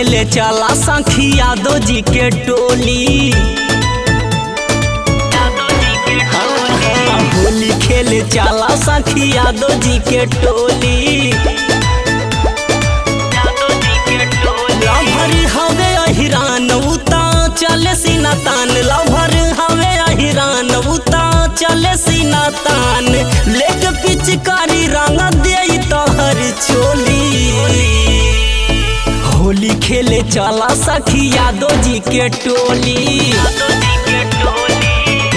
खेले चला सखी यादव जी के टोली। होली खेले चला सखी यादव जी के टोली। लभर हवे अहिरान उता चले सीना तान, लभर हवे अहिरान उता चले सीना तान, लेके पिचकारी रंग दे तोहर चोली। होली खेले चला सखी यादव जी के टोली।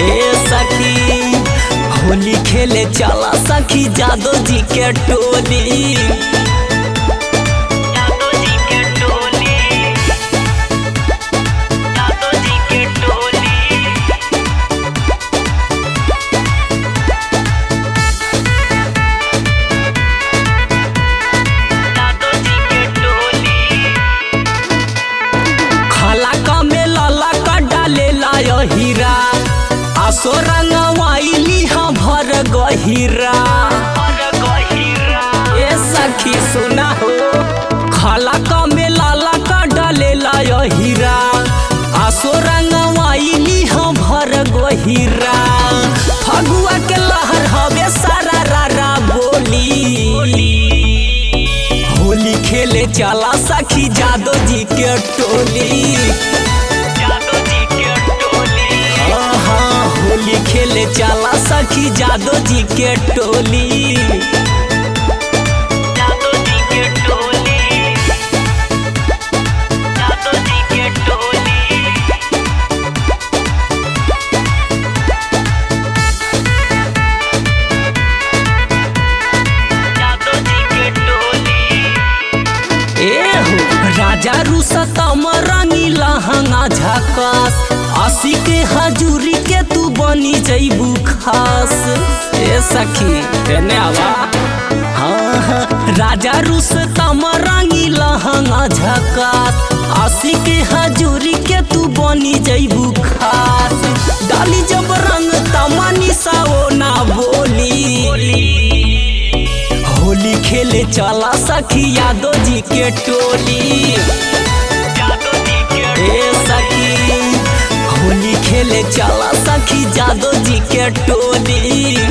ए सखी होली खेले चला सखी यादव जी के टोली। हीरा आसो रंगवाइली हम भर गहिरा। ए सखी सुना हो खाला का मेला का डालेला हीरा, आसो रंगवाइली हम भर गहिरा। फगुआ के लहर हवे सारा रारा बोली। होली खेले चला सखी यादव जी के टोली। होली खेले चला सखी यादव जी के टोली। राजा रुसतम रंगी लहंगा झकास, आशी के हजूरी के तू बनी जैबू खास। ए सखी तेने आवा हाँ राजा रुसतम रंगी लहंगा झकास, आशी के हजूरी के तू बनी जैबू खास। डाली जब रंग तमनी साओ ना बोली। होली खेले चला सखी यादव जी के टोली। ए सखी होली खेले चला सखी यादव जी के टोली।